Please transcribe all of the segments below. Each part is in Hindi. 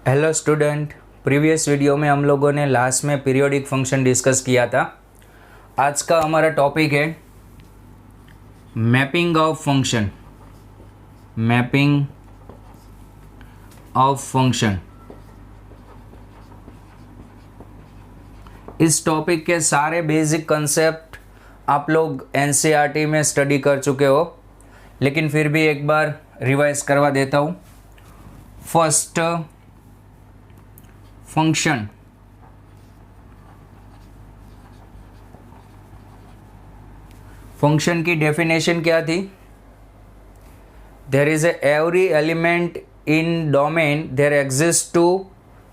हेलो स्टूडेंट, प्रीवियस वीडियो में हम लोगों ने लास्ट में पीरियोडिक फंक्शन डिस्कस किया था। आज का हमारा टॉपिक है mapping of function. Mapping of function. इस टॉपिक के सारे बेसिक कंसेप्ट आप लोग एनसीईआरटी में स्टडी कर चुके हो, लेकिन फिर भी एक बार रिवाइज करवा देता हूँ। First, function. फंक्शन की डेफिनेशन क्या थी? There is every element in domain there exist two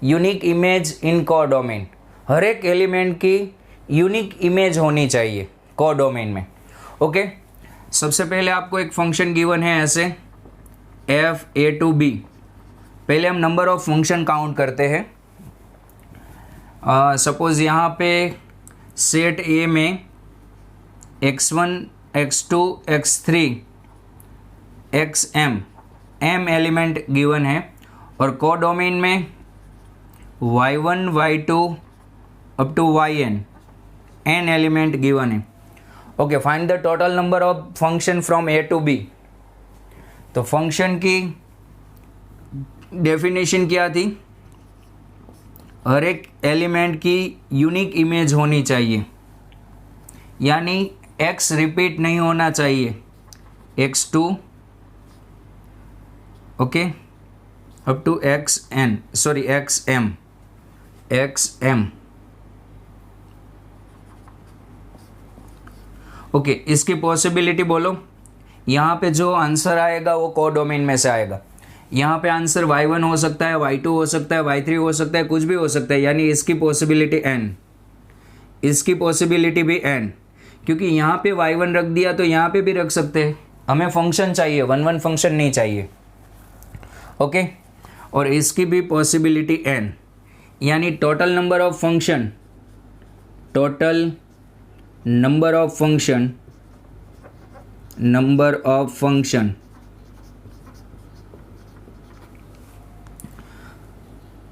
unique image in codomain. हर एक एलिमेंट की यूनिक इमेज होनी चाहिए को डोमेन में। ओके, सबसे पहले आपको एक फंक्शन गिवन है ऐसे f(a) पहले हम नंबर ऑफ फंक्शन काउंट करते हैं। सपोज़ यहाँ पे सेट ए में x1, x2, x3, xm m element given है और को डोमेन में y1, y2 up to yn n element given है। Okay, find the total number of function from a to b। तो फंक्शन की डेफिनेशन क्या थी? हर एक एलिमेंट की यूनिक इमेज होनी चाहिए, यानी x रिपीट नहीं होना चाहिए। x2 okay up to xm okay. इसकी पॉसिबिलिटी बोलो। यहाँ पे जो आंसर आएगा वो को डोमेन में से आएगा। यहाँ पे आंसर y1 हो सकता है, y2 हो सकता है, y3 हो सकता है, कुछ भी हो सकता है, यानी इसकी पॉसिबिलिटी n, इसकी पॉसिबिलिटी भी n, क्योंकि यहाँ पे y1 रख दिया तो यहाँ पे भी रख सकते हैं। हमें फंक्शन चाहिए, वन फंक्शन नहीं चाहिए। ओके, और इसकी भी पॉसिबिलिटी n, यानी total number of function, total number of function, number of function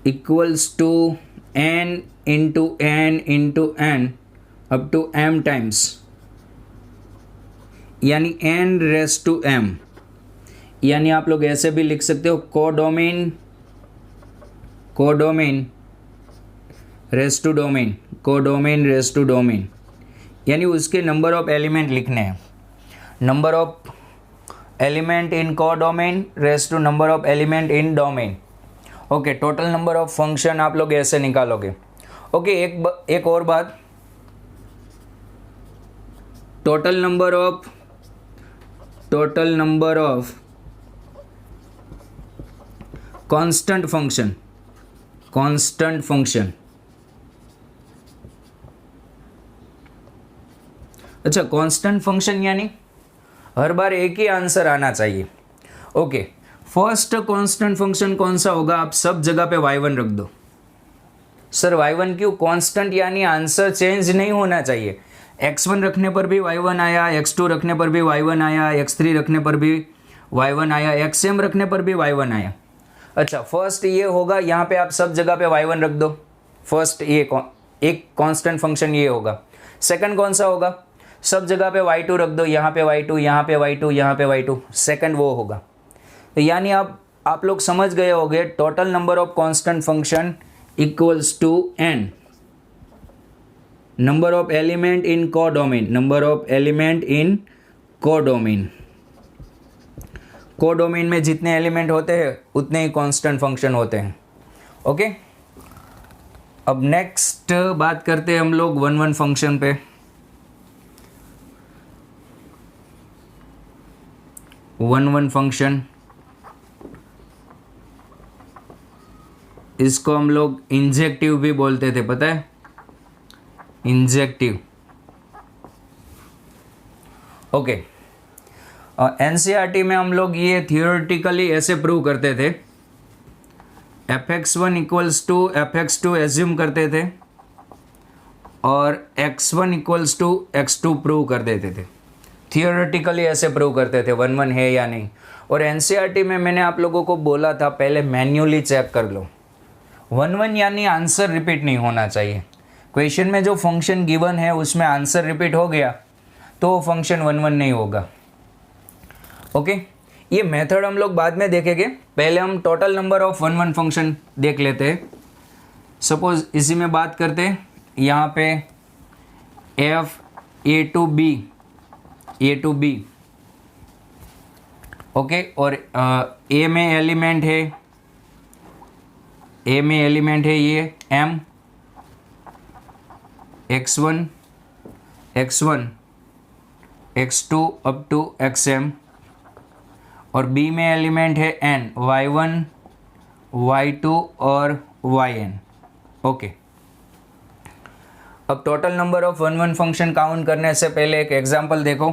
equals to n into n up to m times, यानी n रेस टू m। यानी आप लोग ऐसे भी लिख सकते हो codomain raise to domain, codomain raise to domain, यानी उसके नंबर ऑफ एलिमेंट लिखने हैं। Number of element in codomain raise to number of element in domain. Okay, total number of function आप लोग ऐसे निकालोगे। ओके, एक और बात, total number of constant function. अच्छा, कांस्टेंट फंक्शन यानी हर बार एक ही आंसर आना चाहिए। ओके, फर्स्ट कांस्टेंट फंक्शन कौन सा होगा? आप सब जगह पे y1 रख दो। सर y1 क्यों? कांस्टेंट यानी आंसर चेंज नहीं होना चाहिए। x1 रखने पर भी y1 आया, x2 रखने पर भी y1 आया, x3 रखने पर भी y1 आया, xm रखने पर भी y1 आया। अच्छा, फर्स्ट ये होगा, यहाँ पे आप सब जगह पे y1 रख दो। फर्स्ट ये एक कांस्टेंट फंक्शन ये होगा। सेकंड कौन सा होगा? सब जगह पे y2 रख दो, यहाँ पे y2, यहाँ पे y2, यहाँ पे y2, सेकंड वो होगा। तो यानी आप लोग समझ गए होंगे, total number of constant function equals to n number of element in codomain, number of element in codomain. Codomain में जितने एलिमेंट होते हैं उतने ही कांस्टेंट फंक्शन होते हैं। ओके, अब नेक्स्ट बात करते हैं हम लोग वन फंक्शन पे। वन फंक्शन, इसको हम लोग इंजेक्टिव भी बोलते थे, पता है? इंजेक्टिव। ओके, एनसीईआरटी में हम लोग ये थियोरेटिकली ऐसे प्रूव करते थे, fx1 equals to fx2 assume करते थे और x1 equals to x2 prove कर देते थे। थियोरेटिकली ऐसे प्रूव करते थे वन है या नहीं। और एनसीईआरटी में मैंने आप लोगों को बोला था पहले मैन्युअली चेक कर लो, 1 यानी आंसर रिपीट नहीं होना चाहिए। क्वेश्चन में जो फंक्शन गिवन है उसमें आंसर रिपीट हो गया तो फंक्शन 1 नहीं होगा। ओके, ये मेथड हम लोग बाद में देखेंगे, पहले हम टोटल नंबर ऑफ 1 फंक्शन देख लेते हैं। सपोज इसी में बात करते हैं, यहाँ पे F A to B okay, और ए में एलिमेंट है ये m x1 x2 up to xm, और b में एलिमेंट है n y1 y2 और yn। ओके, अब total number of 1 function count करने से पहले एक एग्जांपल देखो।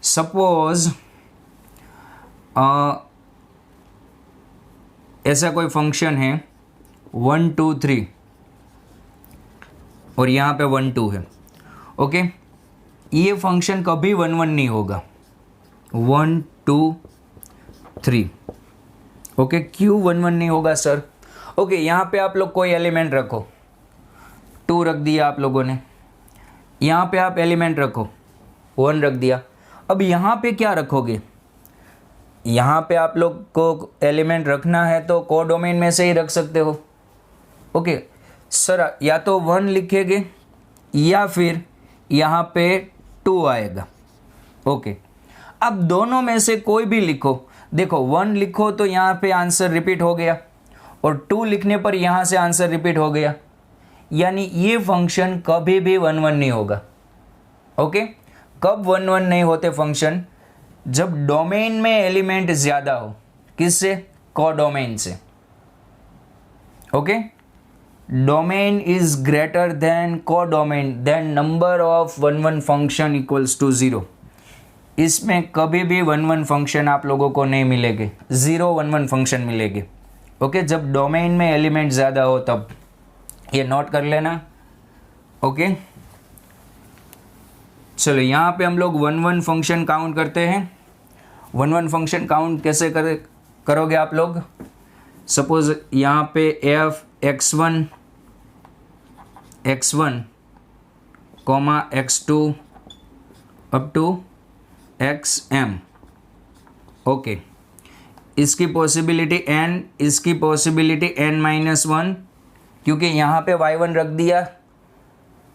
सपोज ऐसा कोई फंक्शन है 1 2 3 और यहाँ पे 1 2 है। ओके, ये फंक्शन कभी 1 1 नहीं होगा। 1 2 3 ओके, क्यों 1 1 नहीं होगा सर? ओके, यहाँ पे आप लोग कोई एलिमेंट रखो, 2 रख दिया आप लोगों ने, यहाँ पे आप एलिमेंट रखो 1 रख दिया। अब यहाँ पे क्या रखोगे? यहाँ पे आप लोग को एलिमेंट रखना है तो कोडोमेन में से ही रख सकते हो। ओके सर, या तो 1 लिखेंगे या फिर यहाँ पे 2 आएगा। ओके, अब दोनों में से कोई भी लिखो। देखो 1 लिखो तो यहाँ पे आंसर रिपीट हो गया और 2 लिखने पर यहाँ से आंसर रिपीट हो गया, यानी ये फंक्शन कभी भी 1 1 नहीं होगा। ओके, कब 1 1 नहीं होते फंक्शन? जब डोमेन में एलिमेंट ज़्यादा हो। किससे? कोडोमेन से। Okay, domain is greater than codomain, then number of 1 1 function equals to 0। इसमें कभी भी 1 1 फंक्शन आप लोगों को नहीं मिलेंगे, 0 1 1 फंक्शन मिलेंगे। ओके, जब डोमेन में एलिमेंट ज़्यादा हो तब, ये नोट कर लेना। ओके, चलो यहाँ पे हम लोग 1 1 फंक्शन काउंट करते हैं। 1 1 फंक्शन काउंट कैसे करोगे आप लोग? सपोज यहाँ पे F x1 x2 up to xm। Okay, इसकी पॉसिबिलिटी n, इसकी पॉसिबिलिटी n-1, क्योंकि यहाँ पे y1 रख दिया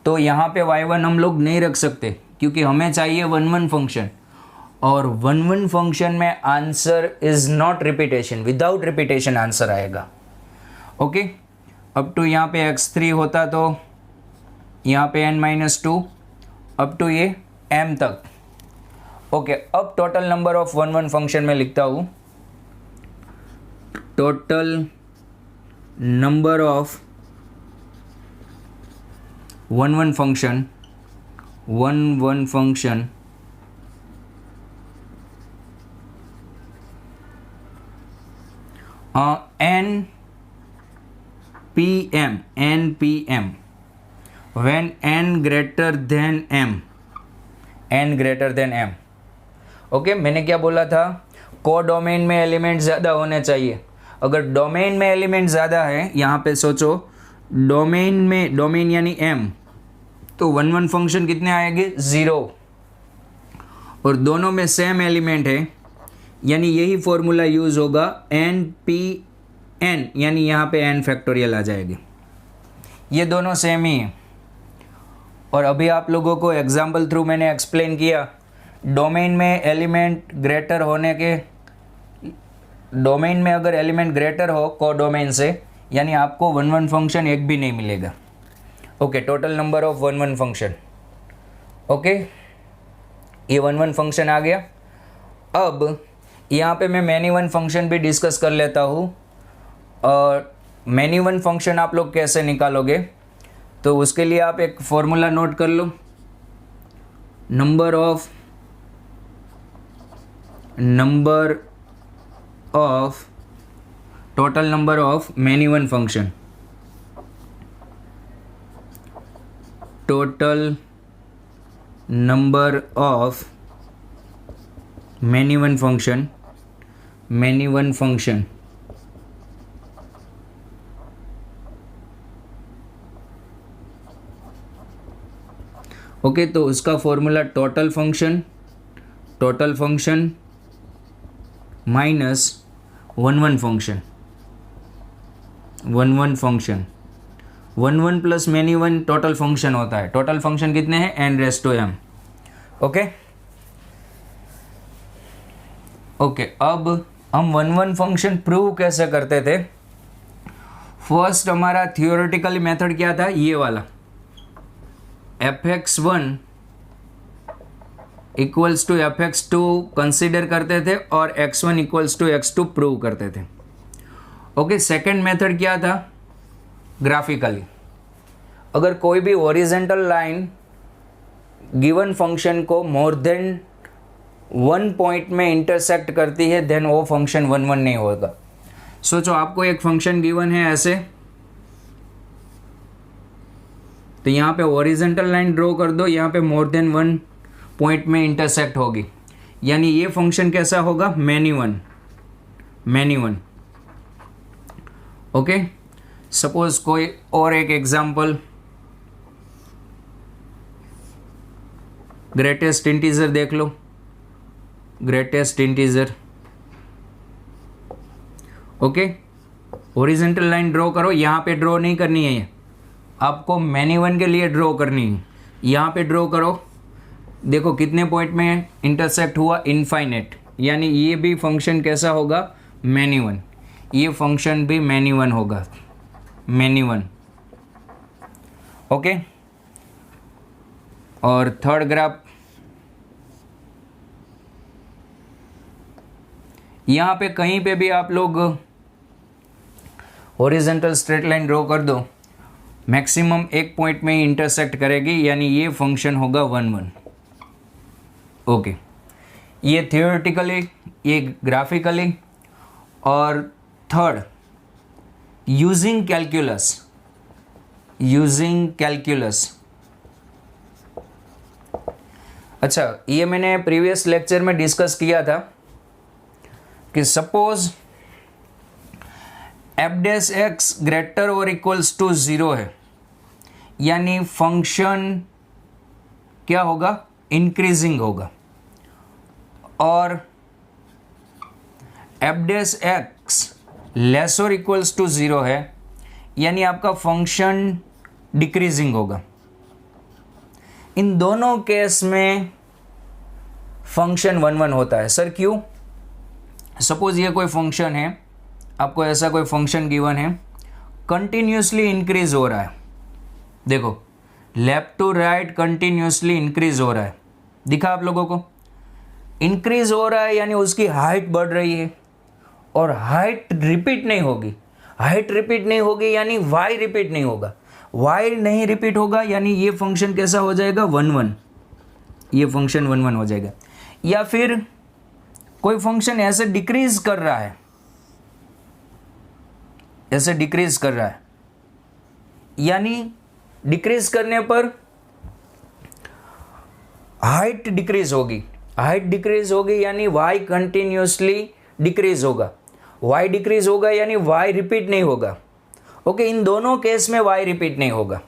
तो यहाँ पे y1 हम लोग नहीं रख सकते क्योंकि हमें चाहिए 1 1 फंक्शन, और 1 1 फंक्शन में answer is not repetition, without repetition answer आएगा। ओके, अप टू यहाँ पे x3 होता तो यहाँ पे n-2 अप टू ये m तक। ओके, अब टोटल नंबर ऑफ 1 1 फंक्शन में लिखता हूँ, total number of 1 1 function npm when n greater than m। Okay, मैंने क्या बोला था? कोडोमेन में एलिमेंट ज़्यादा होने चाहिए। अगर डोमेन में एलिमेंट ज़्यादा है, यहाँ पे सोचो डोमेन यानी m, तो 1 1 फंक्शन कितने आएंगे? 0, और दोनों में सेम एलिमेंट है, यानी यही फॉर्मूला यूज़ होगा npn, यानी यहाँ पे n फैक्टोरियल आ जाएगी। ये दोनों सेम ही है। और अभी आप लोगों को एग्जाम्पल थ्रू मैंने एक्सप्लेन किया, डोमेन में एलिमेंट ग्रेटर होने के, डोमेन में अगर एलिमेंट ग्रेटर हो कोडोमेन से, यानी आपको 1 1 फंक्शन एक भी नहीं मिलेगा। Okay, total number of 1 1 function. Okay, ये 1 1 फंक्शन आ गया। अब यहाँ पे मैं मैनी 1 फंक्शन भी डिस्कस कर लेता हूँ। और मैनी 1 फंक्शन आप लोग कैसे निकालोगे, तो उसके लिए आप एक फॉर्मूला नोट कर लो, number of total number of many 1 function, total number of many 1 function okay, तो उसका formula total function minus one function 1 plus many one total function होता है। टोटल फंक्शन कितने हैं? n⁻m। ओके ओके, अब हम 1 फंक्शन प्रूव कैसे करते थे? फर्स्ट हमारा थियोरेटिकल मेथड क्या था? ये वाला fx1 equals to fx2 consider करते थे और x1 equals to x2 prove करते थे। ओके, सेकेंड मेथड क्या था? ग्राफिकली। अगर कोई भी ओरिजेंटल लाइन गिवन फंक्शन को मोर देन 1 पॉइंट में इंटरसेक्ट करती है देन वो फंक्शन 1 नहीं होगा। सोचो आपको एक फंक्शन गिवन है ऐसे, तो यहाँ पे ओरिजेंटल लाइन ड्रॉ कर दो, यहाँ पे मोर देन 1 पॉइंट में इंटरसेक्ट होगी, यानी ये फंक्शन कैसा होगा? Many one. ओके, सपोज कोई और एक एग्जांपल, ग्रेटेस्ट इंटीजर देख लो, greatest integer. Okay, horizontal line draw करो, यहाँ पे ड्रॉ नहीं करनी है, आपको मैनी वन के लिए ड्रॉ करनी है। यहाँ पे ड्रॉ करो, देखो कितने पॉइंट में इंटरसेक्ट हुआ? इनफाइनेट, यानी ये भी फंक्शन कैसा होगा? Many one. ये फंक्शन भी मैनी वन होगा, मैनी वन। ओके, और थर्ड ग्राफ, यहाँ पे कहीं पे भी आप लोग हॉरिजॉन्टल स्ट्रेट लाइन ड्रॉ कर दो, मैक्सिमम एक पॉइंट में ही इंटरसेक्ट करेगी, यानी ये फंक्शन होगा 1 ओके, ये थियोरेटिकली, ये ग्राफिकली। और थर्ड, यूजिंग कैलकुलस। अच्छा, ये मैंने प्रीवियस लेक्चर में डिस्कस किया था कि सपोज f' ग्रेटर और इक्वल्स टू 0 है, यानी फंक्शन क्या होगा? इंक्रीजिंग होगा। और f' लेस और इक्वल्स टू 0 है, यानी आपका फंक्शन डिक्रीजिंग होगा। इन दोनों केस में फंक्शन 1 होता है। सर क्यों? सपोज ये कोई फंक्शन है, आपको ऐसा कोई फंक्शन गिवन है, कंटिन्यूसली इंक्रीज हो रहा है, देखो left to right continuously increase हो रहा है, दिखा आप लोगों को? इंक्रीज हो रहा है यानी उसकी हाइट बढ़ रही है, और हाइट रिपीट नहीं होगी। हाइट रिपीट नहीं होगी यानी वाई रिपीट नहीं होगा। वाई नहीं रिपीट होगा यानी ये फंक्शन कैसा हो जाएगा? 1 ये फंक्शन 1 हो जाएगा। या फिर कोई फंक्शन ऐसे डिक्रीज कर रहा है, ऐसे डिक्रीज कर रहा है, यानी डिक्रीज करने पर हाइट डिक्रीज होगी। हाइट डिक्रीज होगी यानी वाई कंटिन्यूसली डिक्रीज होगा। वाई डिक्रीज होगा यानी वाई रिपीट नहीं होगा। ओके, इन दोनों केस में वाई रिपीट नहीं होगा,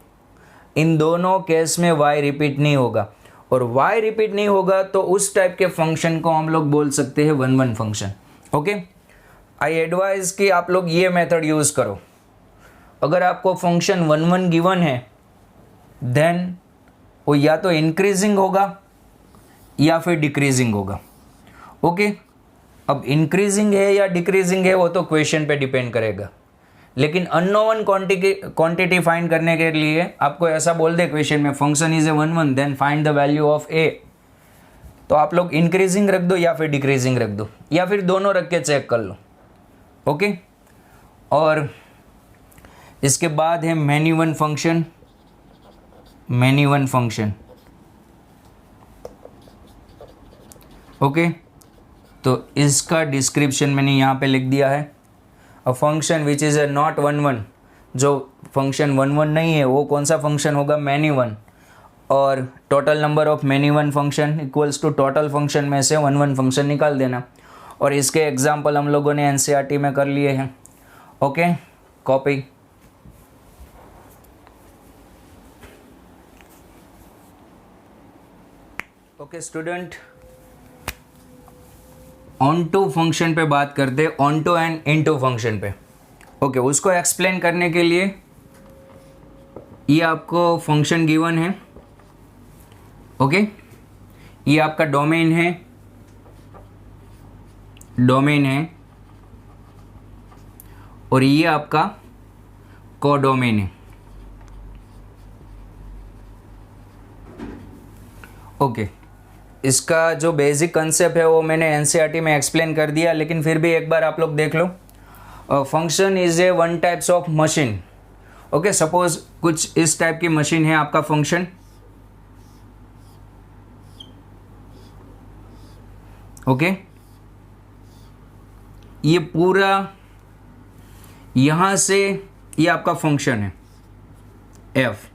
इन दोनों केस में वाई रिपीट नहीं होगा। और वाई रिपीट नहीं होगा तो उस टाइप के फंक्शन को हम लोग बोल सकते हैं 1 फंक्शन। ओके, आई एडवाइज कि आप लोग ये मेथड यूज़ करो। अगर आपको फंक्शन 1 गिवन है देन वो या तो इंक्रीजिंग होगा या फिर डिक्रीजिंग होगा। ओके, अब इंक्रीजिंग है या डिक्रीजिंग है वो तो क्वेश्चन पे डिपेंड करेगा, लेकिन अननोन क्वांटिटी फाइंड करने के लिए आपको ऐसा बोल दे क्वेश्चन में function is A 1 then find the value of A, तो आप लोग इंक्रीजिंग रख दो या फिर डिक्रीजिंग रख दो, या फिर दोनों रख के चेक कर लो। ओके, और इसके बाद है मैनी वन फंक्शन। ओके, तो इसका डिस्क्रिप्शन मैंने यहाँ पे लिख दिया है। A function which is a not 1 जो फंक्शन 1 नहीं है वो कौन सा फंक्शन होगा? Many one. और total number of many one function equals to total function में से 1 फंक्शन निकाल देना। और इसके एग्जाम्पल हम लोगों ने एनसीईआरटी में कर लिए हैं। Okay, copy. Okay student, onto function पे बात करते हैं, onto and into function पे। ओके उसको एक्सप्लेन करने के लिए ये आपको फंक्शन गिवन है। ओके ये आपका डोमेन है, और ये आपका कोडोमेन है। ओके इसका जो बेसिक कंसेप्ट है वो मैंने एनसीईआरटी में एक्सप्लेन कर दिया, लेकिन फिर भी एक बार आप लोग देख लो। Function is a one types of machine. Okay suppose कुछ इस टाइप की मशीन है आपका फंक्शन। ओके ये पूरा यहां से ये आपका फंक्शन है एफ।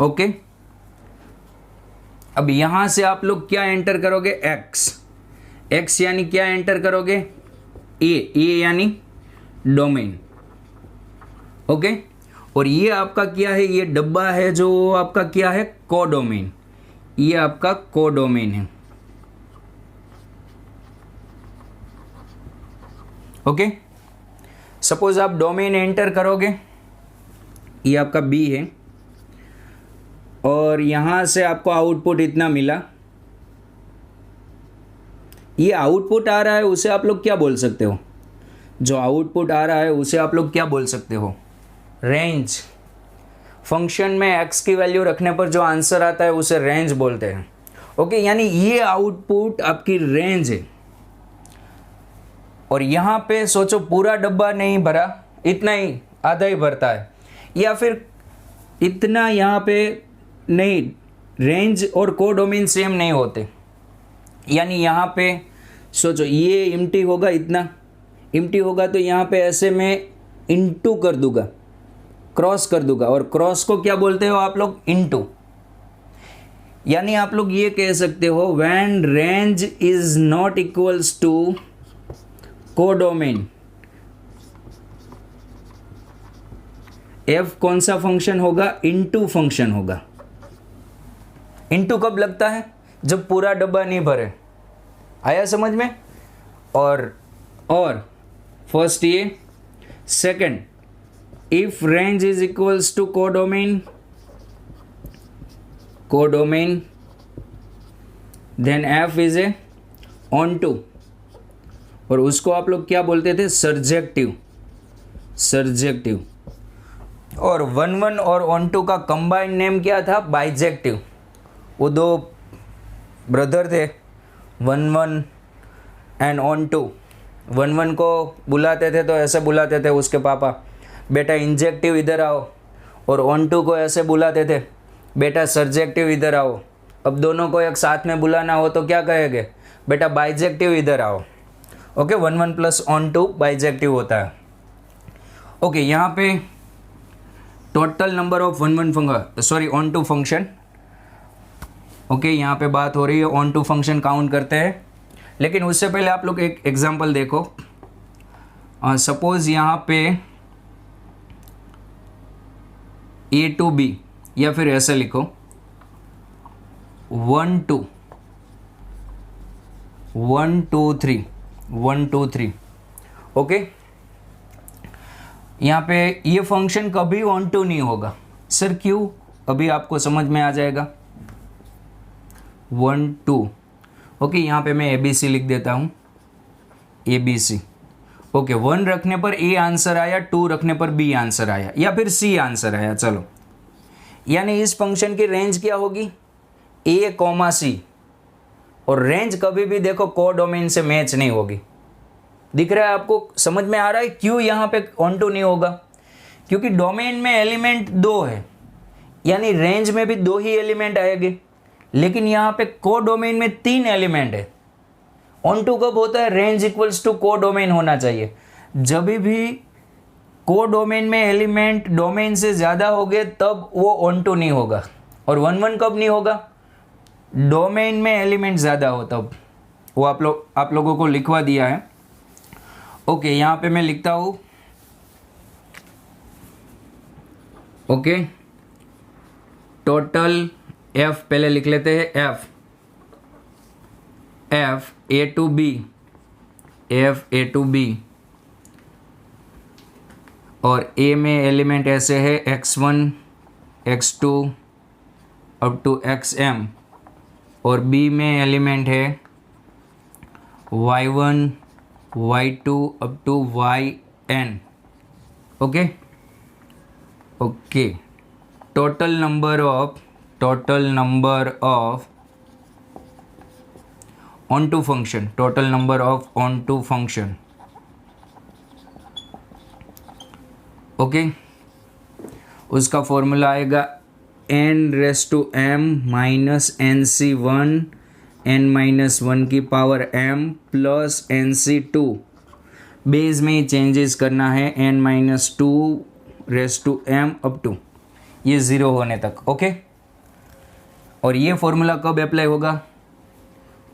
ओके अब यहां से आप लोग क्या एंटर करोगे, एक्स यानी क्या एंटर करोगे, ए यानी डोमेन। ओके और ये आपका क्या है, ये डब्बा है जो आपका क्या है, कोडोमेन। ये आपका कोडोमेन है। ओके सपोज आप डोमेन एंटर करोगे, ये आपका बी है, और यहां से आपको आउटपुट इतना मिला। ये आउटपुट आ रहा है उसे आप लोग क्या बोल सकते हो, जो आउटपुट आ रहा है उसे आप लोग क्या बोल सकते हो, रेंज। फंक्शन में एक्स की वैल्यू रखने पर जो आंसर आता है उसे रेंज बोलते हैं। ओके यानी ये आउटपुट आपकी रेंज है। और यहाँ पे सोचो पूरा डब्बा नहीं भरा, इतना ही आधा ही भरता है, या फिर इतना यहाँ पे नहीं। रेंज और कोडोमेन सेम नहीं होते। यानी यहाँ पे सोचो ये इम्प्टी होगा, इतना इम्प्टी होगा तो यहाँ पे ऐसे में इनटू कर दूंगा, क्रॉस कर दूंगा, और क्रॉस को क्या बोलते हो आप लोग, इनटू। यानी आप लोग ये कह सकते हो when range is not equals to codomain, F कौन सा फंक्शन होगा, इनटू फंक्शन होगा। इनटू कब लगता है, जब पूरा डब्बा नहीं भरे। आया समझ में। और फर्स्ट ये, second if range is equals to codomain then F is a onto, और उसको आप लोग क्या बोलते थे, सर्जेक्टिव। और 1 और ऑन टू का कंबाइंड नेम क्या था, बाइजेक्टिव। वो दो ब्रदर थे, 1 एंड ऑन टू। 1 को बुलाते थे तो ऐसे बुलाते थे उसके पापा, बेटा इंजेक्टिव इधर आओ, और ऑन टू को ऐसे बुलाते थे, बेटा सर्जेक्टिव इधर आओ। अब दोनों को एक साथ में बुलाना हो तो क्या कहेंगे, बेटा बाइजेक्टिव इधर आओ। Okay 1 plus onto bijective होता है। ओके यहाँ पे total number of onto function. Okay यहाँ पे बात हो रही है ऑन टू फंक्शन काउंट करते हैं, लेकिन उससे पहले आप लोग एक एग्जांपल देखो। सपोज यहाँ पे ए टू बी, या फिर ऐसे लिखो 1 2 3। ओके यहाँ पे ये फंक्शन कभी ऑन टू नहीं होगा। सर क्यों, अभी आपको समझ में आ जाएगा। 1 2। ओके यहाँ पे मैं ABC लिख देता हूँ, ABC। ओके 1 रखने पर A आंसर आया, 2 रखने पर B आंसर आया, या फिर C आंसर आया। चलो यानी इस फंक्शन की रेंज क्या होगी, A, C। और रेंज कभी भी देखो कोडोमेन से मैच नहीं होगी। दिख रहा है आपको, समझ में आ रहा है क्यों यहाँ पे ऑन टू नहीं होगा, क्योंकि डोमेन में एलिमेंट 2 है, यानी रेंज में भी 2 ही एलिमेंट आएंगे, लेकिन यहाँ पे कोडोमेन में 3 एलिमेंट है। ऑन टू कब होता है, रेंज इक्वल्स टू कोडोमेन होना चाहिए। जब भी कोडोमेन में एलिमेंट डोमेन से ज़्यादा हो गए तब वो ऑन टू नहीं होगा। और 1 कब नहीं होगा, डोमेन में एलिमेंट ज़्यादा हो तब। वो आप लोगों को लिखवा दिया है। ओके यहाँ पे मैं लिखता हूँ, ओके टोटल एफ पहले लिख लेते हैं, F F A to B, F A to B, और ए में एलिमेंट ऐसे है x1 x2 up to xm, और बी में एलिमेंट है y1 y2 up to yn। Okay okay, total number of onto function, total number of onto function. Okay, उसका फॉर्मूला आएगा n⁻m माइनस nc1 n-1 की power m plus nc2, base में ही चेंजेस करना है n-2m अप टू ये 0 होने तक। ओके, और ये फॉर्मूला कब अप्लाई होगा,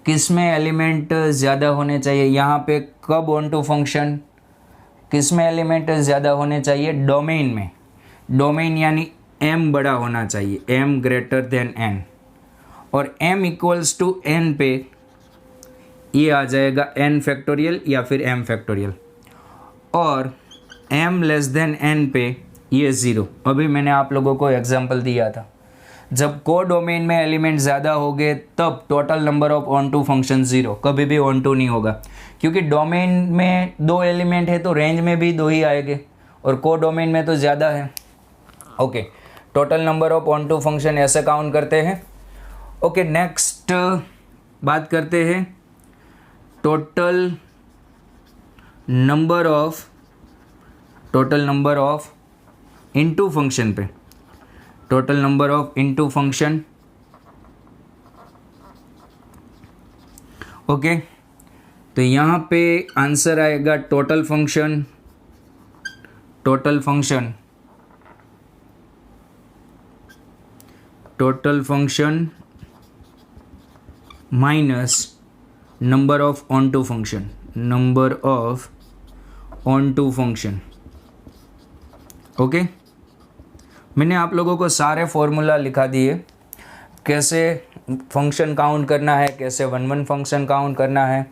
किस में एलिमेंट ज़्यादा होने चाहिए, यहाँ पे कब ऑन टू फंक्शन, किस में एलिमेंट ज़्यादा होने चाहिए, डोमेन में, डोमेन यानी m बड़ा होना चाहिए, m ग्रेटर देन n, और m इक्वल्स टू n पे ये आ जाएगा n फैक्टोरियल या फिर m फैक्टोरियल, और m लेस देन n पे ये 0। अभी मैंने आप लोगों को एग्जांपल दिया था, जब को डोमेन में एलिमेंट ज़्यादा हो गए तब total number of onto function 0, कभी भी ऑन टू नहीं होगा, क्योंकि डोमेन में 2 एलिमेंट है तो रेंज में भी 2 ही आएंगे, और को डोमेन में तो ज़्यादा है। Okay, total number of onto function ऐसे काउंट करते हैं। ओके, नेक्स्ट बात करते हैं total number of into function पे, total number of into function. Okay, तो यहाँ पे आंसर आएगा total function minus number of onto function. Okay, मैंने आप लोगों को सारे फॉर्मूला लिखा दिए, कैसे फंक्शन काउंट करना है, कैसे 1 फंक्शन काउंट करना है।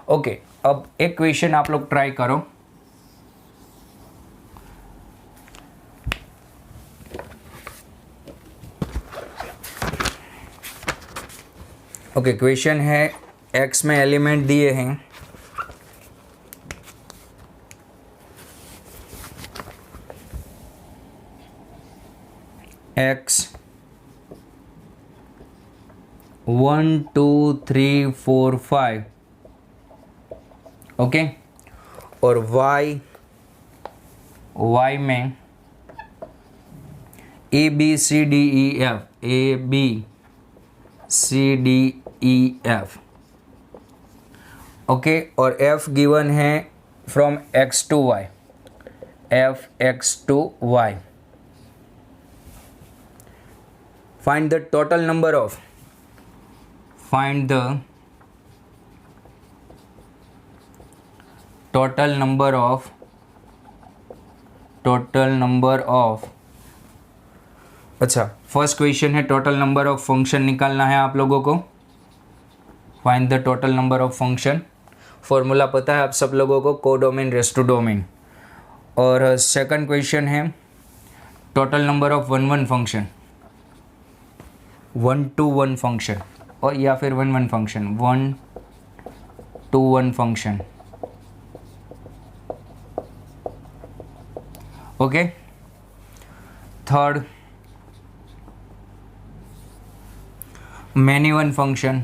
ओके, अब एक क्वेश्चन आप लोग ट्राई करो। ओके, क्वेश्चन है x में एलिमेंट दिए हैं x 1 2 3 4 5, ओके, और y में a b c d e f, ओके, और f गिवन है from x to y, f(x) to y। Find the total number of अच्छा, फर्स्ट क्वेश्चन है टोटल नंबर ऑफ फंक्शन निकालना है आप लोगों को। Find the total number of function, formula पता है आप सब लोगों को, कोडोमेन रेस टू डोमेन। और सेकंड क्वेश्चन है total number of 1 function, 1-to-1 function, और या फिर 1 function, 1-to-1 function. Okay, third many one function।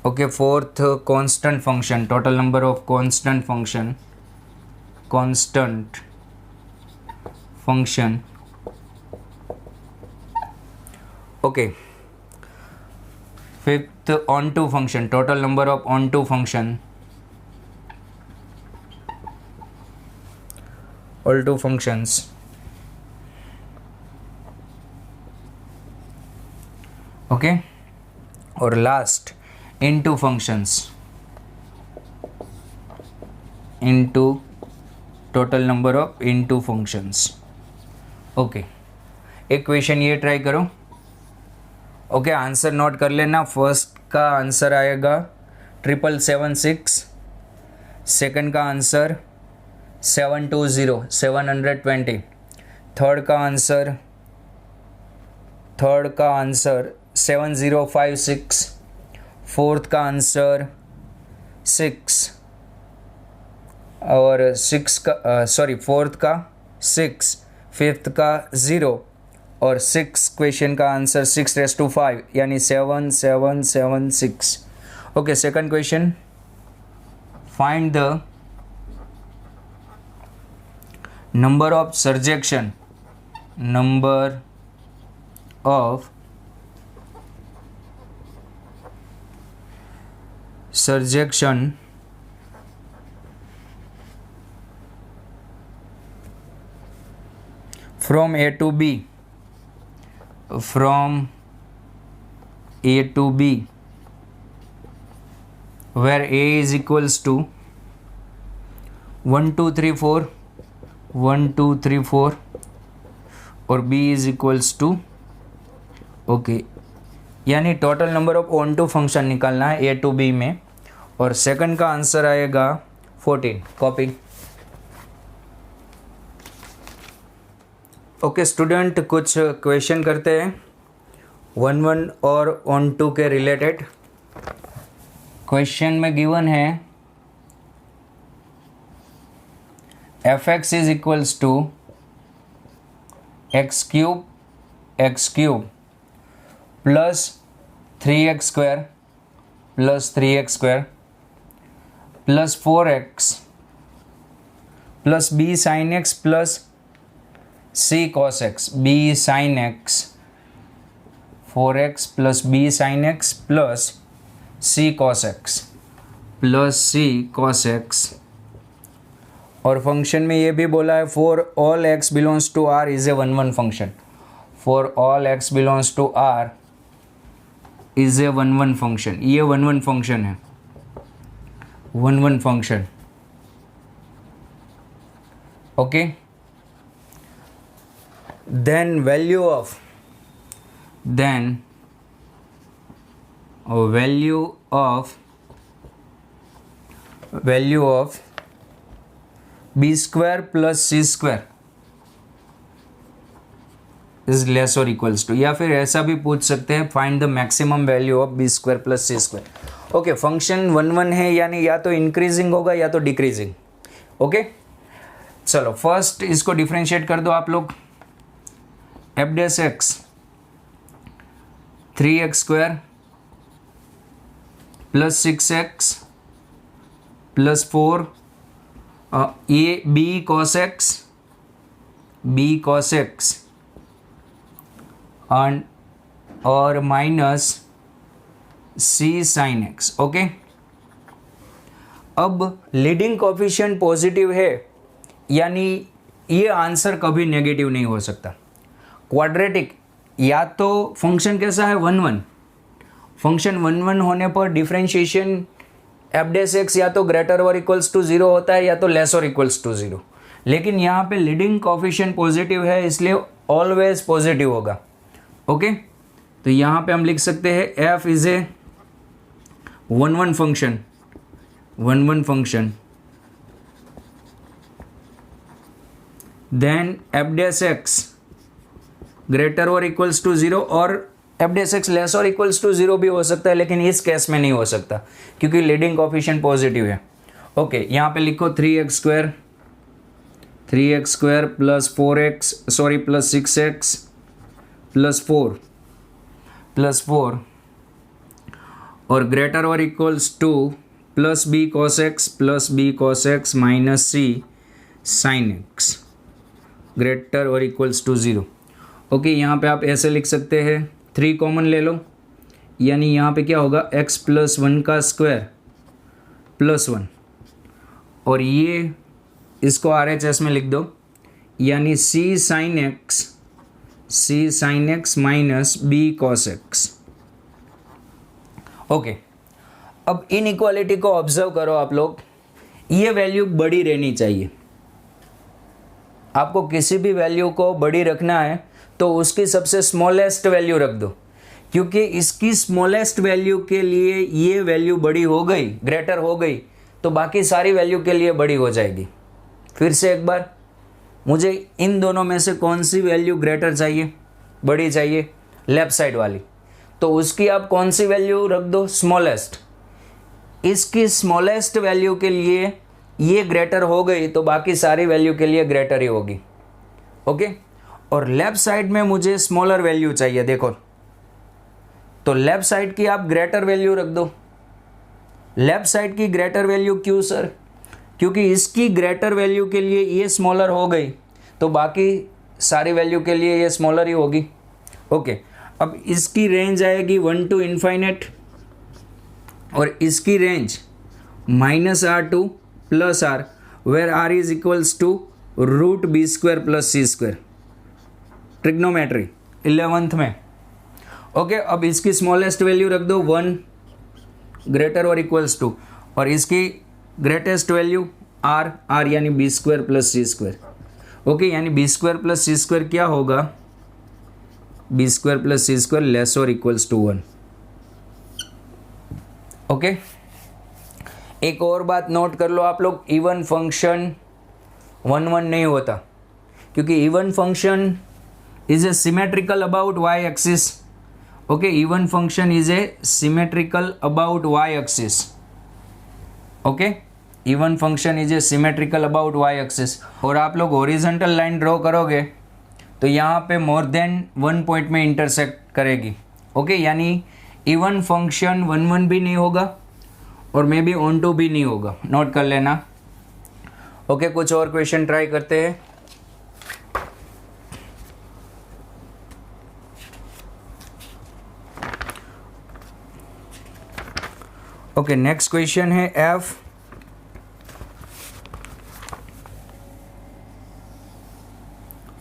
Okay, fourth constant function, total number of constant function. Okay, fifth onto function, total number of onto function, all to functions. Okay, और last into functions, into total number of into functions. Okay, एक क्वेश्चन ये ट्राई करो। ओके, आंसर नोट कर लेना। फर्स्ट का आंसर आएगा 777 सेकंड का आंसर 720 थर्ड का आंसर 7056 फोर्थ का आंसर 6 और फोर्थ का 6 फिफ्थ का 0 और 6 क्वेश्चन का आंसर 6⁵ यानी 7776। Okay, second question, find the number of surjection from A to B where A is equals to 1 2 3 4 1 2 3 4 और B is equals to okay, यानी total number of onto function निकालना है A to B में, और सेकंड का आंसर आएगा 14। कॉपी। ओके स्टूडेंट, कुछ क्वेश्चन करते हैं 1 और ऑन टू के रिलेटेड। क्वेश्चन में गिवन है fx is equals to x cube plus 3x square plus 3x square plus 4x plus b sin x plus c cos x, b sin x 4x plus b sin x plus c cos x और फंक्शन में ये भी बोला है for all X belongs to R is A 1 function. For all X belongs to R is A 1 function. ये 1 फंक्शन है, 1 function. Okay, then value of b square plus c square is less or equals to, या फिर ऐसा भी पूछ सकते हैं find the maximum value of b square plus c square। Okay, function 1 है यानी या तो इंक्रीजिंग होगा या तो डिक्रीजिंग। ओके, चलो फर्स्ट इसको डिफरेंशिएट कर दो आप लोग। f dash x 3x² plus 6x plus 4 ये b cos x और minus c sin x। Okay, अब लीडिंग कोफिशिएंट पॉजिटिव है यानी ये आंसर कभी नेगेटिव नहीं हो सकता। क्वाड्रेटिक या तो फंक्शन कैसा है 1 फंक्शन 1 होने पर डिफरेंशिएशन एफ डैश एक्स या तो ग्रेटर और इक्वल्स टू 0 होता है या तो लेस और इक्वल्स टू 0, लेकिन यहाँ पे लीडिंग कोफिशिएंट पॉजिटिव है इसलिए ऑलवेज पॉजिटिव होगा। ओके, तो यहाँ पे हम लिख सकते हैं F is A 1 function then F dash X greater और इक्वल्स टू 0 और एफ डैश एक्स लेस और इक्वल्स टू 0 भी हो सकता है, लेकिन इस केस में नहीं हो सकता क्योंकि लीडिंग कोफिशिएंट पॉजिटिव है। ओके, यहाँ पे लिखो 3x square plus 6x plus 4 और ग्रेटर और equals two plus b cos x minus c sin x greater और इक्वल्स टू 0। ओके, यहाँ पे आप ऐसे लिख सकते हैं 3 कॉमन ले लो यानी यहाँ पे क्या होगा x प्लस 1 का स्क्वायर प्लस 1 और ये इसको RHS में लिख दो यानी c sin x minus b cos x। Okay, अब इनइक्वालिटी को ऑब्जर्व करो आप लोग, ये वैल्यू बड़ी रहनी चाहिए। आपको किसी भी वैल्यू को बड़ी रखना है तो उसकी सबसे स्मॉलेस्ट वैल्यू रख दो, क्योंकि इसकी स्मॉलेस्ट वैल्यू के लिए ये वैल्यू बड़ी हो गई, ग्रेटर हो गई, तो बाकी सारी वैल्यू के लिए बड़ी हो जाएगी। फिर से एक बार, मुझे इन दोनों में से कौन सी वैल्यू ग्रेटर चाहिए, बड़ी चाहिए, लेफ्ट साइड वाली, तो उसकी आप कौन सी वैल्यू रख दो, स्मॉलेस्ट। इसकी स्मॉलेस्ट वैल्यू के लिए ये ग्रेटर हो गई तो बाकी सारी वैल्यू के लिए ग्रेटर ही होगी। ओके, और लेफ्ट साइड में मुझे स्मॉलर वैल्यू चाहिए, देखो, तो लेफ्ट साइड की आप ग्रेटर वैल्यू रख दो। लेफ्ट साइड की ग्रेटर वैल्यू क्यों सर? क्योंकि इसकी ग्रेटर वैल्यू के लिए ये स्मॉलर हो गई तो बाकी सारी वैल्यू के लिए ये स्मॉलर ही होगी। ओके, अब इसकी रेंज आएगी 1 to इनफाइनेट और इसकी range -r2 + r, where r is equals to √b² + c², trigonometry 11th में। ओके, अब इसकी स्मॉलेस्ट वैल्यू रख दो 1 ग्रेटर और इक्वल्स टू, और इसकी ग्रेटेस्ट वैल्यू r यानी b² + c²। ओके, यानी b² + c² क्या होगा, b² + c² लेस और इक्वल्स टू 1। ओके, एक और बात नोट कर लो आप लोग, इवन फंक्शन 1 1 नहीं होता, क्योंकि even function is A symmetrical about y axis. Okay, even function is A symmetrical about y axis. Okay, even function is A symmetrical about y axis. और आप लोग हॉरिजॉन्टल लाइन ड्रॉ करोगे तो यहाँ पे मोर देन 1 पॉइंट में इंटरसेक्ट करेगी। ओके, यानी इवन फंक्शन 1 1 भी नहीं होगा और मे बी ऑन टू भी नहीं होगा, नोट कर लेना। ओके, कुछ और क्वेश्चन ट्राई करते हैं। ओके, नेक्स्ट क्वेश्चन है f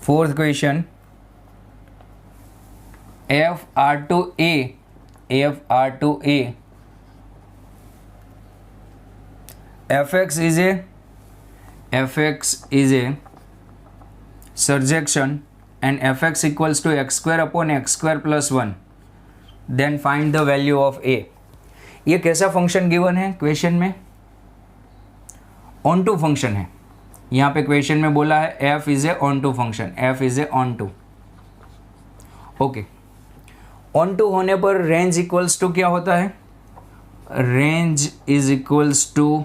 fourth question, f(r2a) fx is a surjection and fx equals to x² upon x² plus 1, then find the value of a। ये कैसा फंक्शन गिवन है क्वेश्चन में, ऑन टू फंक्शन है। यहाँ पे क्वेश्चन में बोला है f is a onto function, f is a onto. Okay, onto होने पर रेंज इक्वल्स टू क्या होता है, रेंज इज इक्वल्स टू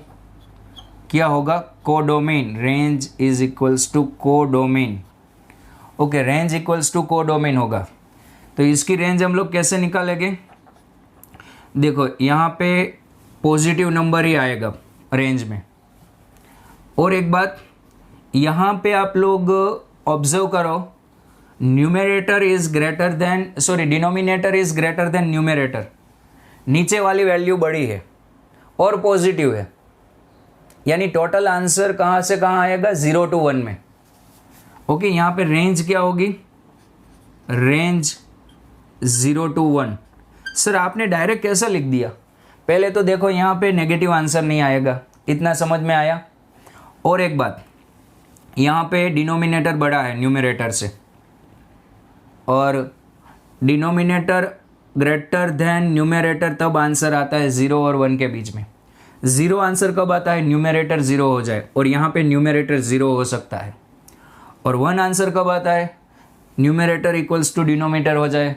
क्या होगा, codomain. Range is equals to codomain. Okay, range equals to codomain होगा, तो इसकी रेंज हम लोग कैसे निकालेंगे, देखो यहाँ पे पॉजिटिव नंबर ही आएगा रेंज में। और एक बात यहाँ पे आप लोग ऑब्जर्व करो, numerator is greater then, sorry, denominator is greater then numerator. नीचे वाली वैल्यू बड़ी है और पॉजिटिव है, यानी टोटल आंसर कहाँ से कहाँ आएगा, 0 to 1 में। ओके, यहाँ पे रेंज क्या होगी, रेंज 0 to 1। सर आपने डायरेक्ट कैसा लिख दिया, पहले तो देखो यहाँ पे नेगेटिव आंसर नहीं आएगा, इतना समझ में आया। और एक बात, यहाँ पे डिनोमिनेटर बड़ा है न्यूमरेटर से, और डिनोमिनेटर ग्रेटर देन न्यूमरेटर तब आंसर आता है 0 और 1 के बीच में। 0 आंसर कब आता है, न्यूमरेटर 0 हो जाए, और यहाँ पे न्यूमरेटर 0 हो सकता है। और 1 आंसर कब आता है, न्यूमरेटर इक्वल्स टू डिनोमिनेटर हो जाए,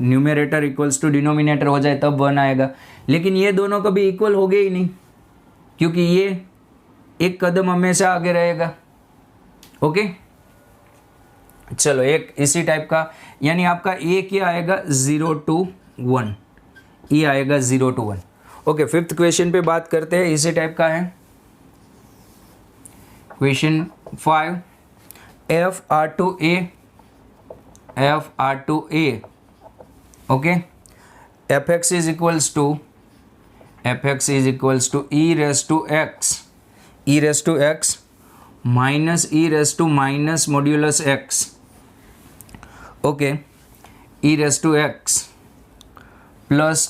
न्यूमरेटर इक्वल्स टू डिनोमिनेटर हो जाए तब 1 आएगा। लेकिन ये दोनों कभी इक्वल हो गए ही नहीं, क्योंकि ये एक कदम हमेशा आगे रहेगा। ओके, चलो एक इसी टाइप का, यानी आपका ए क्या आएगा, 0 to 1, ये आएगा 0 to 1। ओके, फिफ्थ क्वेश्चन पे बात करते हैं, इसी टाइप का है question 5, f(r2a) okay, fx is equals to e raised to x minus e raised to minus modulus x। Okay, e raised to x plus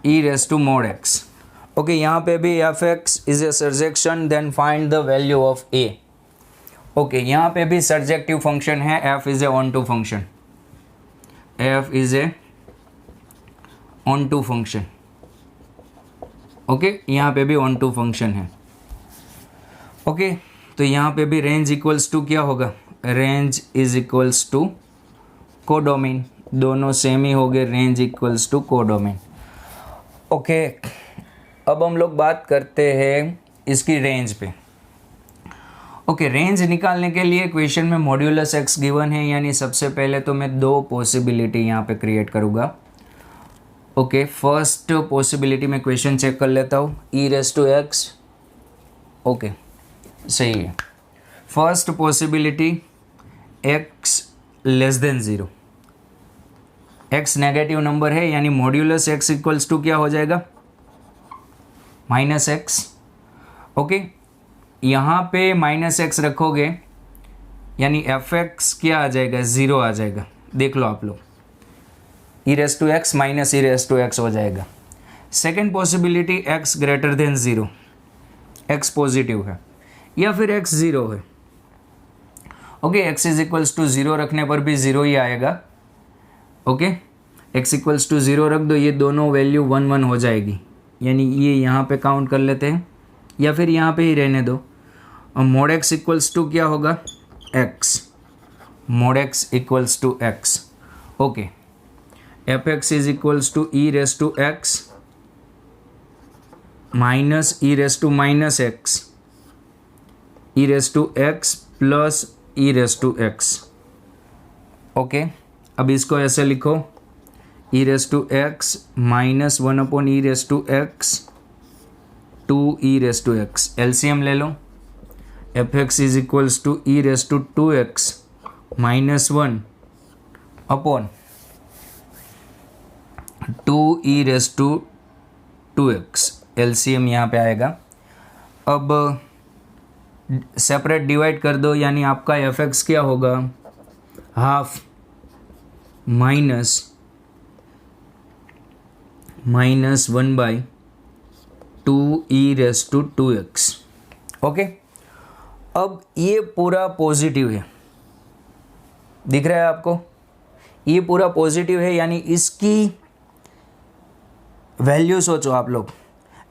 e raised to mod x। Okay, यहाँ पे भी fx is a surjection, then find the value of a। Okay, यहाँ पे भी सर्जेक्टिव फंक्शन है, F is a onto function, F is a onto function. Okay, यहाँ पे भी ऑन टू फंक्शन है। ओके, तो यहाँ पे भी रेंज इक्वल्स टू क्या होगा, range is equals to codomain, दोनों सेम ही हो गए, range equals to codomain. Okay, अब हम लोग बात करते हैं इसकी रेंज पे। ओके, रेंज निकालने के लिए क्वेश्चन में मॉड्यूलस एक्स गिवन है, यानी सबसे पहले तो मैं दो पॉसिबिलिटी यहाँ पे क्रिएट करूँगा। ओके, फर्स्ट पॉसिबिलिटी में क्वेश्चन चेक कर लेता हूँ, ई रेस टू एक्स। ओके, सही है। First possibility x less than zero, x negative number है, यानी मॉड्यूलस एक्स इक्वल्स टू क्या हो जाएगा, माइनस एक्स। ओके, यहाँ पे माइनस एक्स रखोगे यानी एफ एक्स क्या आ जाएगा, ज़ीरो आ जाएगा। देख लो आप लोग, E raise to X minus E raise to X हो जाएगा। Second possibility X greater than zero, X positive है या फिर एक्स ज़ीरो है। Okay, X is equals to zero रखने पर भी ज़ीरो ही आएगा। Okay, X equals to zero रख दो, ये दोनों वैल्यू 1 1 हो जाएगी, यानी ये यहाँ पे काउंट कर लेते हैं या फिर यहाँ पे ही रहने दो। और मोड एक्स इक्वल्स टू क्या होगा, X, mod X equals to X. Okay, F X is equals to E raise to X minus E raise to minus X, E raise to X plus E raise to X. Okay, अब इसको ऐसे लिखो, E raise to X minus 1 upon E raise to X two E raise to X. LCM ले लो, F X is equals to E raise to 2x minus 1 upon 2 E raise to 2x। LCM यहाँ पे आएगा। अब सेपरेट डिवाइड कर दो, यानी आपका एफ एक्स क्या होगा, half minus 1 by 2 E raise to 2x। Okay, अब ये पूरा पॉजिटिव है, दिख रहा है आपको, ये पूरा पॉजिटिव है, यानी इसकी वैल्यू सोचो आप लोग,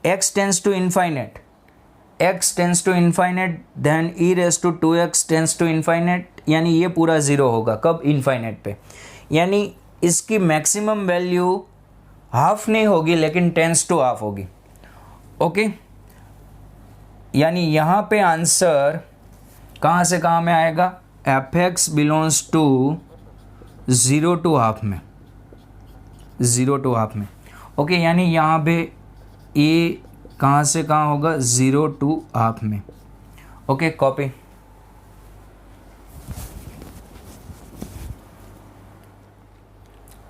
x tends to infinite, x tends to infinite, then E raise to 2x tends to infinite, यानी ये पूरा ज़ीरो होगा कब, इनफाइनेट पे, यानी इसकी मैक्सिमम वैल्यू हाफ नहीं होगी लेकिन टेंस टू हाफ होगी। ओके, यानी यहाँ पे आंसर कहाँ से कहाँ में आएगा, F X belongs to zero to half में, ज़ीरो टू हाफ में। ओके, यानी यहाँ पे ए कहाँ से कहाँ होगा, ज़ीरो टू हाफ में। Okay, copy.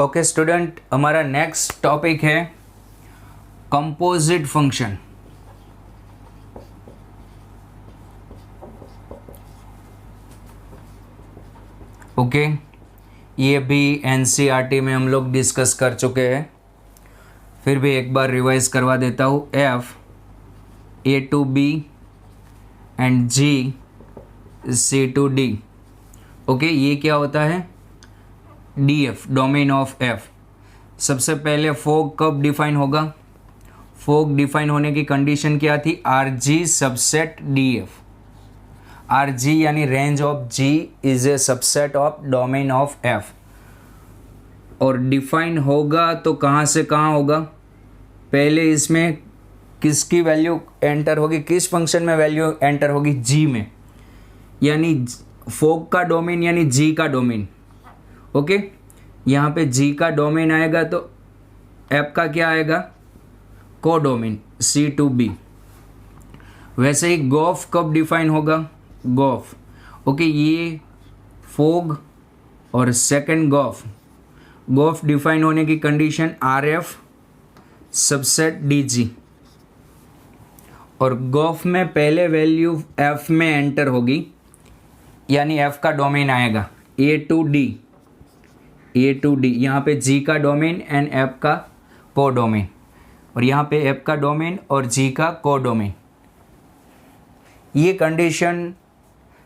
ओके स्टूडेंट, हमारा नेक्स्ट टॉपिक है कंपोजिट फंक्शन। ओके, ये भी एनसीईआरटी में हम लोग डिस्कस कर चुके हैं, फिर भी एक बार रिवाइज करवा देता हूँ। F A to B and G C to D. Okay, ये क्या होता है, D F, domain of F. सबसे पहले फोक कब डिफाइन होगा, फोक डिफाइन होने की कंडीशन क्या थी, R G subset D F. R G यानी range of G is a subset of domain of F. और डिफाइन होगा तो कहाँ से कहाँ होगा, पहले इसमें किसकी वैल्यू एंटर होगी, किस फंक्शन में वैल्यू एंटर होगी, जी में, यानी फोक का डोमेन यानी जी का डोमेन। ओके, यहाँ पे जी का डोमेन आएगा तो एफ का क्या आएगा, को डोमेन, सी टू बी। वैसे ही गोफ कब डिफाइन होगा, गोफ। ओके, ये फोग और सेकंड गोफ, गोफ डिफाइन होने की condition R F subset D G. और गोफ में पहले वैल्यू एफ में एंटर होगी, यानी एफ का डोमेन आएगा A to D, A to D. यहाँ पे जी का डोमेन एंड एफ का को डोमेन, और यहाँ पे एफ का डोमेन और जी का को डोमेन। ये कंडीशन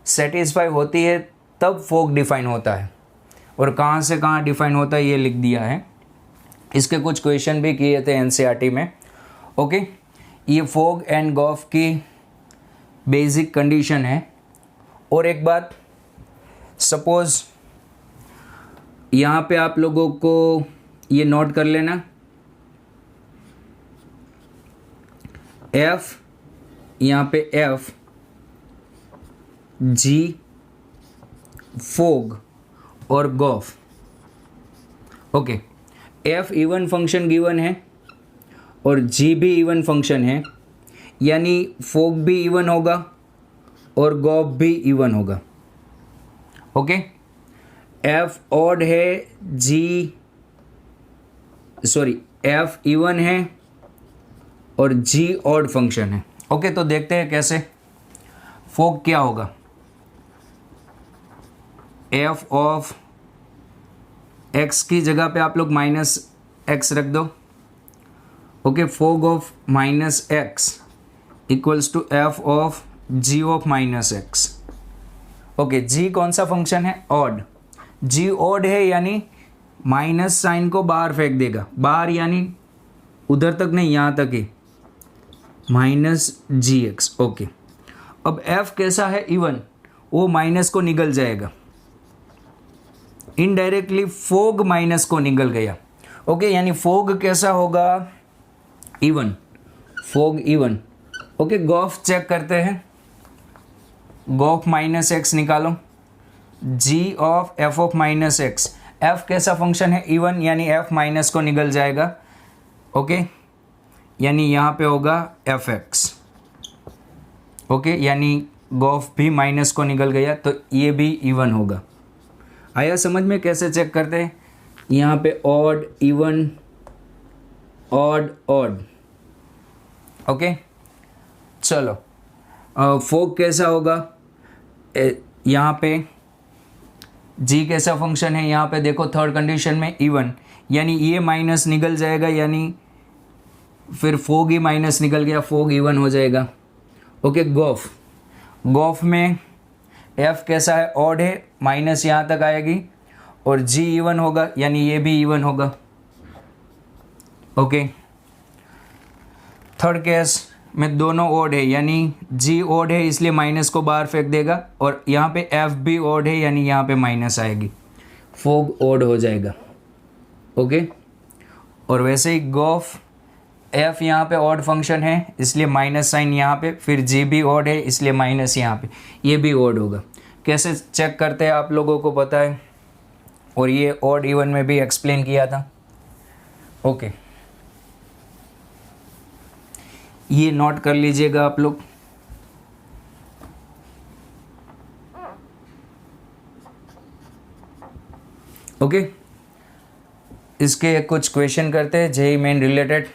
सेटिस्फाई होती है तब फोग डिफाइन होता है, और कहाँ से कहाँ डिफाइन होता है ये लिख दिया है। इसके कुछ क्वेश्चन भी किए थे एनसीईआरटी में। ओके, ये फोग एंड गॉफ की बेसिक कंडीशन है। और एक बात, सपोज यहाँ पे आप लोगों को ये नोट कर लेना, एफ, यहाँ पे एफ जी फोग और gof. Okay, F even function given है और जी भी इवन फंक्शन है, यानी फोग भी इवन होगा और गॉफ भी इवन होगा। ओके, एफ ऑड है, एफ इवन है और जी ऑड फंक्शन है। ओके, तो देखते हैं कैसे फोग क्या होगा। एफ ऑफ एक्स की जगह पे आप लोग माइनस एक्स रख दो। Okay, fog of minus X equals to F of G of minus X. Okay, G कौन सा फंक्शन है? ऑड। जी ऑड है यानी माइनस साइन को बाहर फेंक देगा, बाहर यानी उधर तक नहीं, यहाँ तक ही, माइनस जी एक्स। ओके, अब एफ कैसा है? इवन, वो माइनस को निगल जाएगा, इनडायरेक्टली फोग माइनस को निगल गया। ओके, यानी फोग कैसा होगा? Even, fog even. Okay, gof check करते हैं, गॉफ माइनस एक्स निकालो, G of F of minus X. F कैसा फंक्शन है? इवन, यानी एफ माइनस को निगल जाएगा। ओके, यानी यहाँ पे होगा एफ एक्स। ओके, यानी गॉफ भी माइनस को निकल गया, तो ये भी इवन होगा। आया समझ में कैसे चेक करते हैं? यहाँ पे odd, even, odd, odd. Okay, चलो, फोग कैसा होगा? यहाँ पे जी कैसा फंक्शन है? यहाँ पे देखो थर्ड कंडीशन में इवन, यानी ये माइनस निकल जाएगा, यानी फिर फोग ही माइनस निकल गया, फोग इवन हो जाएगा। ओके, गॉफ, गॉफ में एफ कैसा है? ऑड है, माइनस यहाँ तक आएगी, और जी इवन होगा, यानी ये भी इवन होगा। ओके, थर्ड केस में दोनों ऑड है, यानी जी ऑड है इसलिए माइनस को बाहर फेंक देगा, और यहाँ पे एफ भी ऑड है, यानी यहाँ पे माइनस आएगी, फोग ऑड हो जाएगा। ओके, और वैसे ही गॉफ, एफ यहाँ पे ऑड फंक्शन है इसलिए माइनस साइन यहाँ पे, फिर जी भी ऑड है इसलिए माइनस यहाँ पे, ये भी ऑड होगा। कैसे चेक करते हैं आप लोगों को पता है, और ये ऑड इवन में भी एक्सप्लेन किया था। ओके, ये नोट कर लीजिएगा आप लोग। ओके, इसके कुछ क्वेश्चन करते हैं, JEE main related.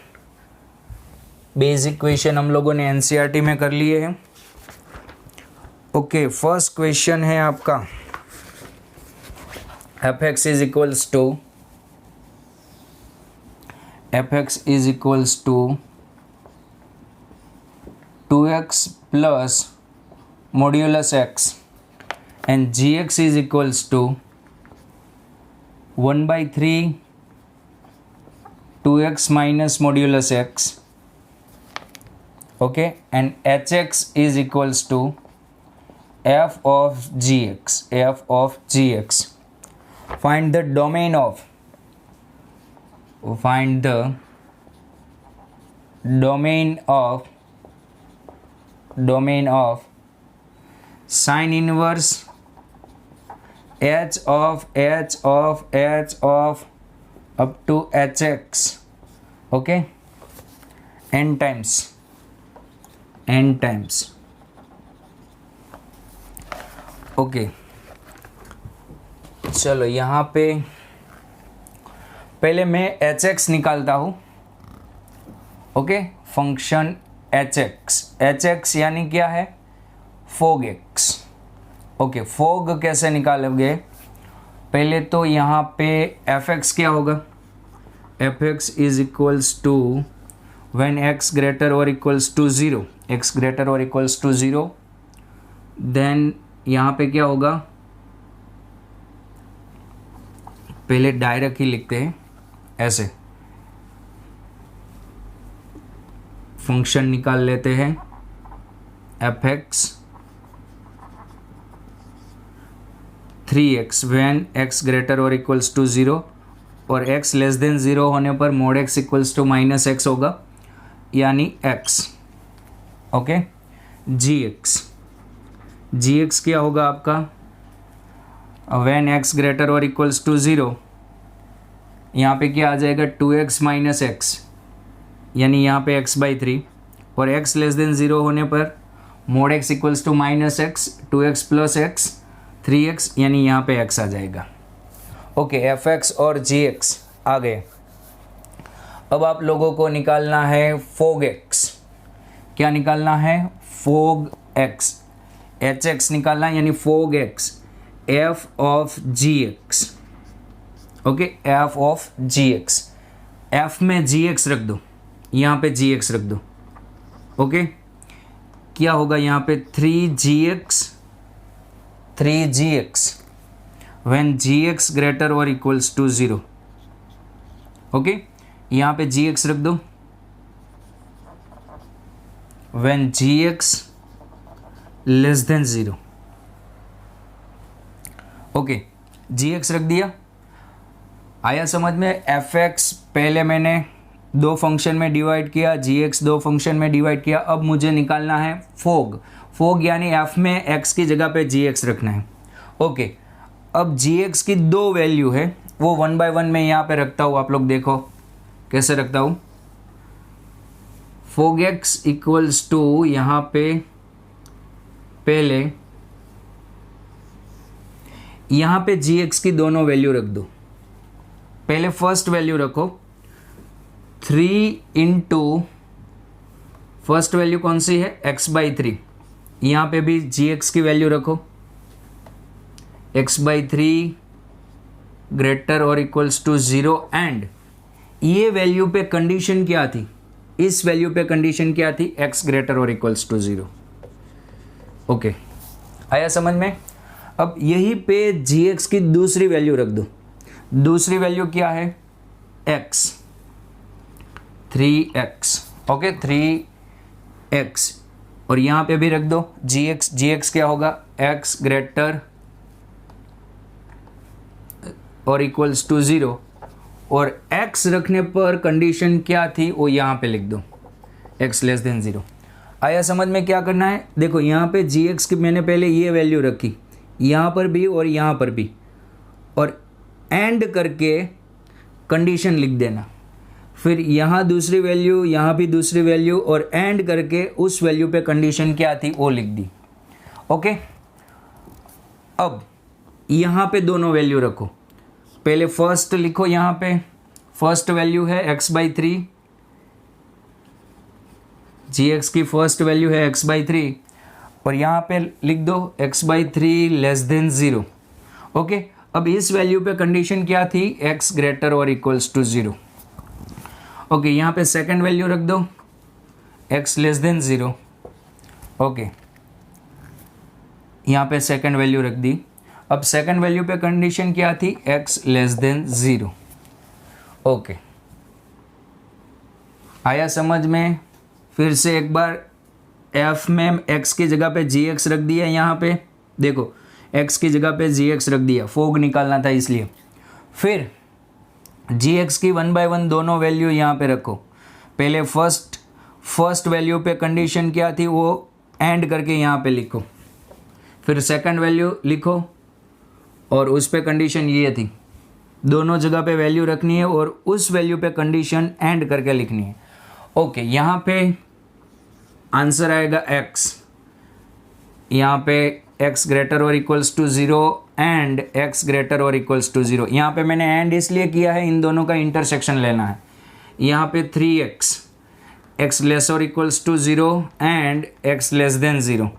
Basic question हम लोगों ने एनसीईआरटी में कर लिए हैं। ओके, फर्स्ट क्वेश्चन है आपका, F X is equals to 2x plus modulus x and gx is equals to 1/3 2x minus modulus x. Okay, and hx is equals to f of gx. Find the domain of sine inverse h of up to hx. Okay, n times. Okay, चलो यहाँ पे पहले मैं एच एक्स निकालता हूँ। ओके, फंक्शन एच एक्स यानी क्या है? Fog x. ओके, फोग कैसे निकालोगे? पहले तो यहाँ पे एफ एक्स क्या होगा? F X is equals to when x greater or equals to 0, then यहाँ पे क्या होगा, पहले डायरेक्ट ही लिखते हैं ऐसे, फंक्शन निकाल लेते हैं F X 3x when x greater और इक्वल्स टू 0 और x लेस देन 0 होने पर mod x equals to minus X होगा, यानी x। ओके, gx क्या होगा आपका, व्हेन x ग्रेटर और इक्वल्स टू 0, यहाँ पे क्या आ जाएगा 2x माइनस एक्स, यानी यहाँ पे x/3, और x लेस देन 0 होने पर mod x equals to minus X, 2x plus X 3x, यानी यहाँ पे x आ जाएगा। ओके, fx और gx आ गए। अब आप लोगों को निकालना है फोग x। क्या निकालना है, फोग x, hx निकालना है, यानी fog x, f of gx। Okay, f of gx, f में gx रख दो, यहाँ पे gx रख दो। ओके, क्या होगा यहाँ पे 3gx व्हेन gx ग्रेटर और इक्वल्स टू 0। ओके, यहाँ पे gx रख दो, when gx less than 0। Okay, gx रख दिया, आया समझ में। fx पहले मैंने दो फंक्शन में डिवाइड किया, gx दो फंक्शन में डिवाइड किया। अब मुझे निकालना है फोग यानी f में x की जगह पे gx रखना है। ओके, अब gx की दो वैल्यू है, वो 1 बाय 1 में यहाँ पे रखता हूँ। आप लोग देखो कैसे रखता हूँ, फोग x इक्वल्स टू, यहाँ पे पहले यहाँ पे gx की दोनों वैल्यू रख दो। पहले फर्स्ट वैल्यू रखो 3 इंटू, फर्स्ट वैल्यू कौन सी है, x/3, यहाँ पे भी gx की वैल्यू रखो, x/3 ग्रेटर और इक्वल्स टू 0, एंड ये वैल्यू पे कंडीशन क्या थी, इस वैल्यू पे कंडीशन क्या थी, x ग्रेटर और इक्वल्स टू 0। ओके, आया समझ में। अब यहीं पे gx की दूसरी वैल्यू रख दो। दूसरी वैल्यू क्या है, x, 3x। ओके, 3x, और यहाँ पे भी रख दो gx क्या होगा, x ग्रेटर और इक्वल्स टू 0, और x रखने पर कंडीशन क्या थी वो यहाँ पे लिख दो, x लेस देन 0। आया समझ में। क्या करना है, देखो यहाँ पे gx की मैंने पहले ये वैल्यू रखी, यहाँ पर भी और यहाँ पर भी, और एंड करके कंडीशन लिख देना। फिर यहाँ दूसरी वैल्यू, यहाँ भी दूसरी वैल्यू, और एंड करके उस वैल्यू पे कंडीशन क्या थी वो लिख दी। ओके, अब यहाँ पे दोनों वैल्यू रखो। पहले फर्स्ट लिखो, यहाँ पे फर्स्ट वैल्यू है x/3, gx की फर्स्ट वैल्यू है x/3, और यहाँ पे लिख दो x/3 लेस देन 0। ओके, अब इस वैल्यू पे कंडीशन क्या थी, x ग्रेटर और इक्वल्स टू 0। ओके, यहाँ पे सेकंड वैल्यू रख दो, x लेस देन 0। ओके, यहाँ पे सेकंड वैल्यू रख दी। अब सेकंड वैल्यू पे कंडीशन क्या थी, x लेस देन 0। ओके, आया समझ में। फिर से एक बार f में x की जगह पे gx रख दिया, यहाँ पे देखो x की जगह पे gx रख दिया, फोग निकालना था इसलिए। फिर gx की 1 बाय 1 दोनों वैल्यू यहाँ पे रखो। पहले फर्स्ट वैल्यू पे कंडीशन क्या थी वो एंड करके यहाँ पे लिखो, फिर सेकंड वैल्यू लिखो और उस पे कंडीशन ये थी। दोनों जगह पे वैल्यू रखनी है और उस वैल्यू पे कंडीशन एंड करके लिखनी है। ओके, यहाँ पे आंसर आएगा x, यहाँ पे x ग्रेटर और equals to 0 and x greater और इक्वल्स टू 0। यहाँ पे मैंने एंड इसलिए किया है, इन दोनों का इंटरसेक्शन लेना है। यहाँ पे 3x, x लेस और equals to 0 and x less than 0,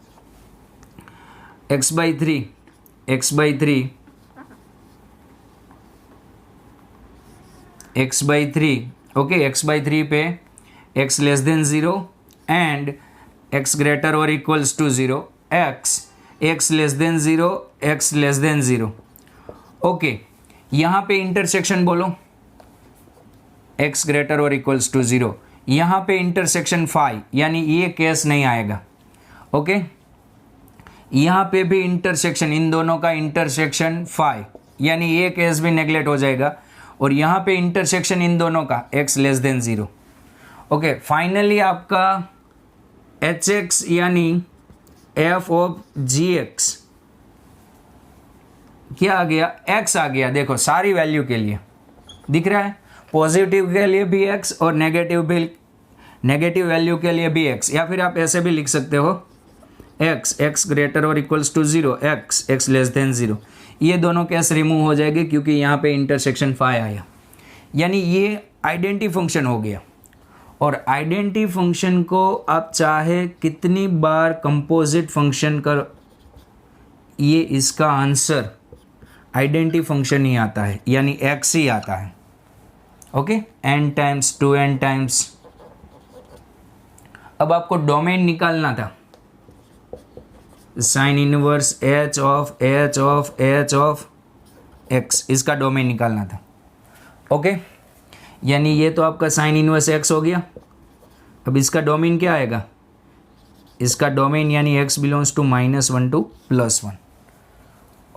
x/3 okay, x/3 पे x less than 0 and x greater और equals to 0, x X less than zero, X less than zero. Okay, यहाँ पे इंटरसेक्शन बोलो, एक्स ग्रेटर और इक्वल्स टू ज़ीरो। यहाँ पे इंटरसेक्शन फाई, यानी ये केस नहीं आएगा। ओके, यहाँ पे भी इंटरसेक्शन, इन दोनों का इंटरसेक्शन फाई, यानी ये केस भी नेग्लेक्ट हो जाएगा। और यहाँ पे इंटरसेक्शन इन दोनों का x less than zero. Okay, finally आपका एच एक्स यानी एफ ऑफ जी एक्स क्या आ गया, एक्स आ गया। देखो सारी वैल्यू के लिए दिख रहा है, पॉजिटिव के लिए भी एक्स और नेगेटिव वैल्यू के लिए भी एक्स। या फिर आप ऐसे भी लिख सकते हो एक्स ग्रेटर और equals to zero, X less than zero. ये दोनों केस रिमूव हो जाएंगे क्योंकि यहाँ पे इंटरसेक्शन फाई आया, यानी ये आइडेंटिटी फंक्शन हो गया। और आइडेंटिटी फंक्शन को आप चाहे कितनी बार कंपोजिट फंक्शन कर, ये इसका आंसर आइडेंटिटी फंक्शन ही आता है, यानी एक्स ही आता है। Okay, n times 2n times. अब आपको डोमेन निकालना था, sine inverse h of x, इसका डोमेन निकालना था। ओके, यानी ये तो आपका साइन इनवर्स x हो गया। अब इसका डोमेन क्या आएगा, इसका डोमेन यानी x belongs to -1 to +1।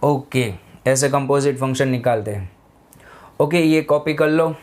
Okay, ऐसे कंपोजिट फंक्शन निकालते हैं। ओके, ये कॉपी कर लो।